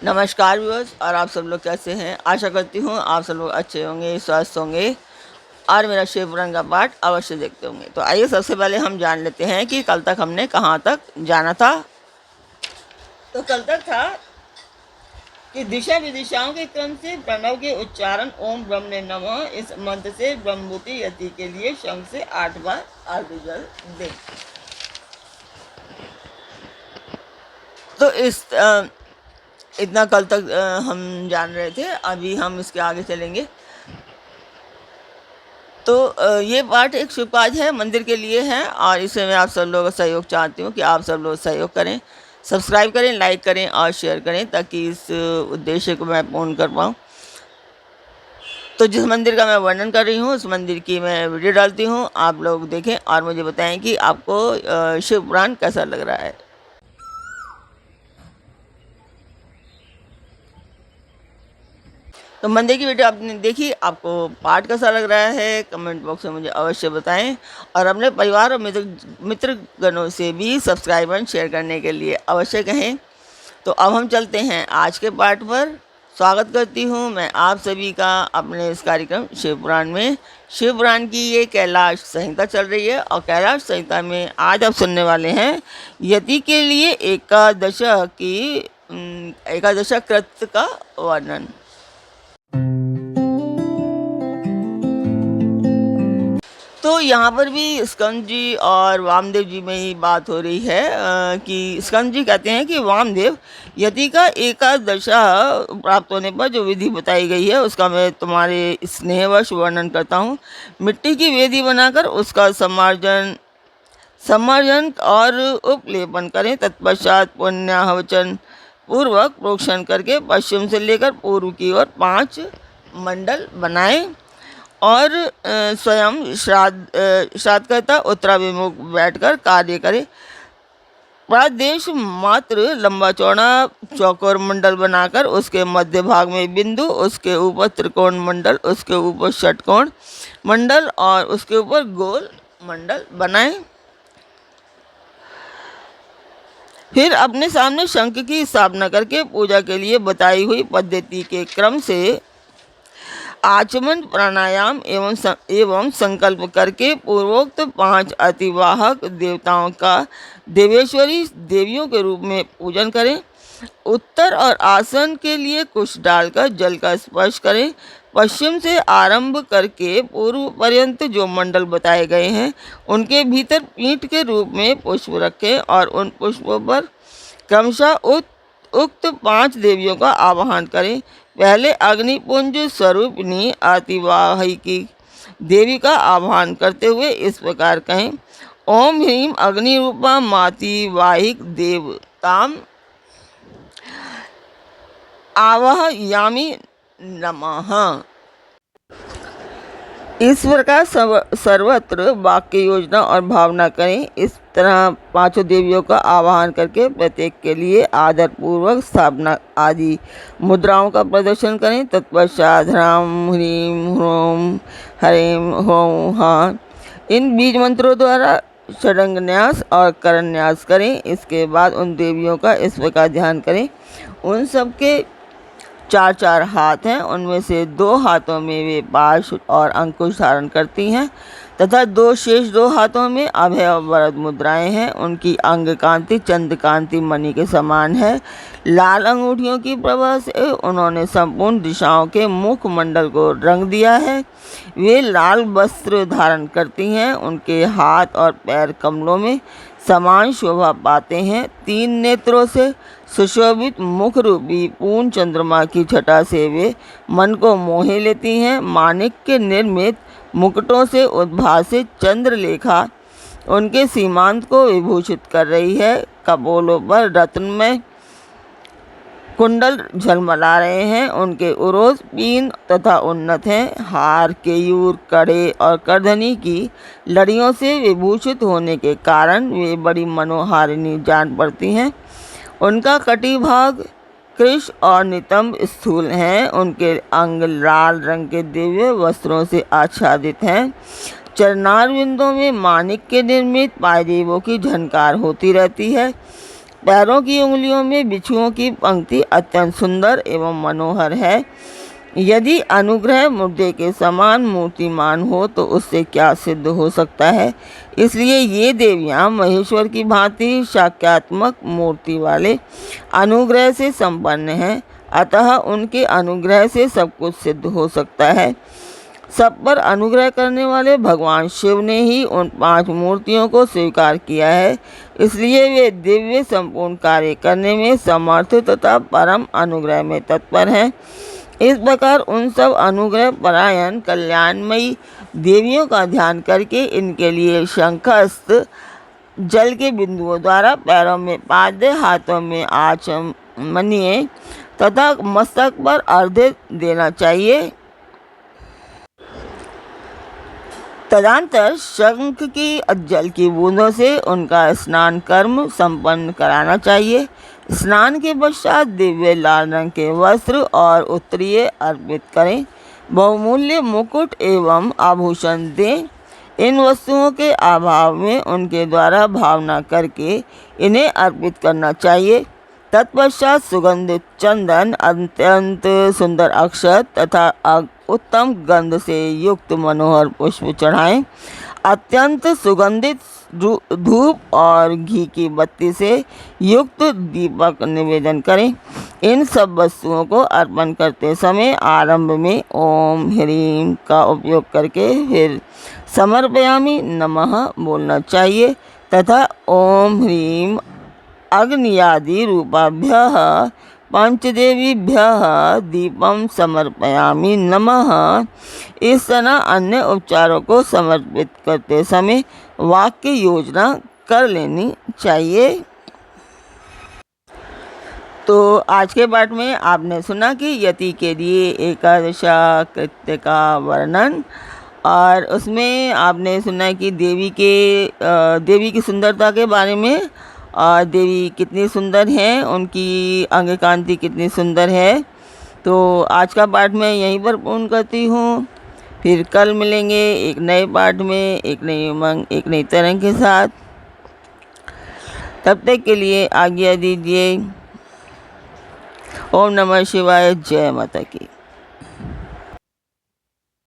नमस्कार व्यूअर्स, और आप सब लोग कैसे हैं। आशा करती हूँ आप सब लोग अच्छे होंगे, स्वस्थ होंगे और मेरा शिव पुराण का पाठ अवश्य देखते होंगे। तो आइए सबसे पहले हम जान लेते हैं कि कल तक हमने कहाँ तक जाना था। तो कल तक था कि दिशा विदिशाओं के क्रम से प्रणव के उच्चारण ओम ब्रह्मणे नमः इस मंत्र से ब्रह्मभूति यति के लिए शंख से 8 बार आरती जल दें। तो इतना कल तक हम जान रहे थे। अभी हम इसके आगे चलेंगे। तो ये पाठ एक शुभ कार्य है, मंदिर के लिए है, और इसमें मैं आप सब लोगों का सहयोग चाहती हूँ कि आप सब लोग सहयोग करें, सब्सक्राइब करें, लाइक करें और शेयर करें, ताकि इस उद्देश्य को मैं पूर्ण कर पाऊँ। तो जिस मंदिर का मैं वर्णन कर रही हूँ उस मंदिर की मैं वीडियो डालती हूँ, आप लोग देखें और मुझे बताएं कि आपको शिव पुराण कैसा लग रहा है। तो मंदिर की वीडियो आपने देखी, आपको पाठ कैसा लग रहा है कमेंट बॉक्स में मुझे अवश्य बताएं, और अपने परिवार और मित्रगणों से भी सब्सक्राइब एंड शेयर करने के लिए अवश्य कहें। तो अब हम चलते हैं आज के पाठ पर। स्वागत करती हूँ मैं आप सभी का अपने इस कार्यक्रम शिव पुराण में। शिव पुराण की ये कैलाश संहिता चल रही है, और कैलाश संहिता में आज आप सुनने वाले हैं यति के लिए एकादश कृत का वर्णन। तो यहाँ पर भी स्कंद जी और वामदेव जी में ही बात हो रही है कि स्कंद जी कहते हैं कि वामदेव, यति का एकादशा प्राप्त होने पर जो विधि बताई गई है उसका मैं तुम्हारे स्नेहवश वर्णन करता हूँ। मिट्टी की वेदी बनाकर उसका सम्मार्जन और उपलेपन करें। तत्पश्चात पुण्याहवचन पूर्वक प्रोक्षण करके पश्चिम से लेकर पूर्व की ओर 5 मंडल बनाएं, और स्वयं श्राद्धकर्ता उत्तराभिमुख बैठकर कार्य करे। प्रादेश मात्र लंबा चौड़ा चौकोर मंडल बनाकर उसके मध्य भाग में बिंदु, उसके ऊपर त्रिकोण मंडल, उसके ऊपर षटकोण मंडल और उसके ऊपर गोल मंडल बनाएं। फिर अपने सामने शंख की स्थापना करके पूजा के लिए बताई हुई पद्धति के क्रम से आचमन, प्राणायाम एवं संकल्प करके पूर्वोक्त 5 अतिवाहक देवताओं का देवेश्वरी देवियों के रूप में पूजन करें। उत्तर और आसन के लिए कुश डालकर जल का स्पर्श करें। पश्चिम से आरंभ करके पूर्व पर्यंत जो मंडल बताए गए हैं उनके भीतर पीठ के रूप में पुष्प रखें, और उन पुष्पों पर क्रमशः उक्त 5 देवियों का आवाहन करें। पहले अग्निपुंज स्वरूपिणी अतिवाहिकी देवी का आह्वान करते हुए इस प्रकार कहें। ओम ह्रीम अग्निरूपा मातिवाहिक देवताम आवाहयामि नमः। इस प्रकार सर्वत्र वाक्य योजना और भावना करें। इस तरह 5 देवियों का आवाहन करके प्रत्येक के लिए आदर पूर्वक स्थापना आदि मुद्राओं का प्रदर्शन करें। तत्पश्चात ह्राम ह्रीम ह्रोम हरेम होम हाँ इन बीज मंत्रों द्वारा षडंगन्यास और करन्यास करें। इसके बाद उन देवियों का इस प्रकार ध्यान करें। उन सबके 4 हाथ हैं, उनमें से 2 हाथों में वे पाश और अंकुश धारण करती हैं, तथा शेष 2 हाथों में अभय और वरद मुद्राएं हैं। उनकी अंग कांति चंद्रकांति मणि के समान है। लाल अंगूठियों की प्रभा से उन्होंने संपूर्ण दिशाओं के मुख मंडल को रंग दिया है। वे लाल वस्त्र धारण करती हैं। उनके हाथ और पैर कमलों में समान शोभा पाते हैं। 3 नेत्रों से सुशोभित मुख रूपी पूर्ण चंद्रमा की छटा से वे मन को मोहे लेती हैं। माणिक के निर्मित मुकुटों से उद्भासित चंद्रलेखा उनके सीमांत को विभूषित कर रही है। कपोलों पर रत्नमय कुंडल झलमला रहे हैं। उनके उरोज पीन तथा उन्नत हैं। हार, केयूर, कड़े और करधनी की लड़ियों से विभूषित होने के कारण वे बड़ी मनोहारिणी जान पड़ती हैं। उनका कटिभाग कृश और नितंब स्थूल हैं। उनके अंग लाल रंग के दिव्य वस्त्रों से आच्छादित हैं। चरणार बिंदों में माणिक के निर्मित पायदेवों की झनकार होती रहती है। पैरों की उंगलियों में बिच्छुओं की पंक्ति अत्यंत सुंदर एवं मनोहर है। यदि अनुग्रह मुद्दे के समान मूर्तिमान हो तो उससे क्या सिद्ध हो सकता है। इसलिए ये देवियाँ महेश्वर की भांति साक्ष्यात्मक मूर्ति वाले अनुग्रह से संपन्न हैं, अतः उनके अनुग्रह से सब कुछ सिद्ध हो सकता है। सब पर अनुग्रह करने वाले भगवान शिव ने ही उन 5 मूर्तियों को स्वीकार किया है, इसलिए वे दिव्य संपूर्ण कार्य करने में समर्थ तथा परम अनुग्रह में तत्पर हैं। इस प्रकार उन सब अनुग्रह परायण कल्याणमयी देवियों का ध्यान करके इनके लिए शंखस्थ जल के बिंदुओं द्वारा पैरों में पाद्य, हाथों में आचमनीय तथा मस्तक पर अर्घ्य देना चाहिए। तदनंतर शंख की जल की बूंदों से उनका स्नान कर्म संपन्न कराना चाहिए। स्नान के पश्चात दिव्य लाल रंग के वस्त्र और उत्तरीय अर्पित करें। बहुमूल्य मुकुट एवं आभूषण दें। इन वस्तुओं के अभाव में उनके द्वारा भावना करके इन्हें अर्पित करना चाहिए। तत्पश्चात सुगंधित चंदन, अत्यंत सुंदर अक्षत तथा उत्तम गंध से युक्त मनोहर पुष्प चढ़ाएं। अत्यंत सुगंधित धूप और घी की बत्ती से युक्त दीपक निवेदन करें। इन सब वस्तुओं को अर्पण करते समय आरंभ में ओम ह्रीम का उपयोग करके फिर समर्पयामि नमः बोलना चाहिए तथा ओम ह्रीम अग्नियादि रूपाभ्यः पंचदेवीभ्यः दीपम समर्पयामि नमः। इस तरह अन्य उपचारों को समर्पित करते समय वाक्य योजना कर लेनी चाहिए। तो आज के पाठ में आपने सुना कि यति के लिए एकादशा कृत्य का वर्णन, और उसमें आपने सुना कि देवी की सुंदरता के बारे में, और देवी कितनी सुंदर हैं, उनकी अंग कांति कितनी सुंदर है। तो आज का पाठ मैं यहीं पर पूर्ण करती हूँ। फिर कल मिलेंगे एक नए पाठ में, एक नई उमंग, एक नई तरंग के साथ। तब तक के लिए आज्ञा दीजिए। ओम नमः शिवाय। जय माता की।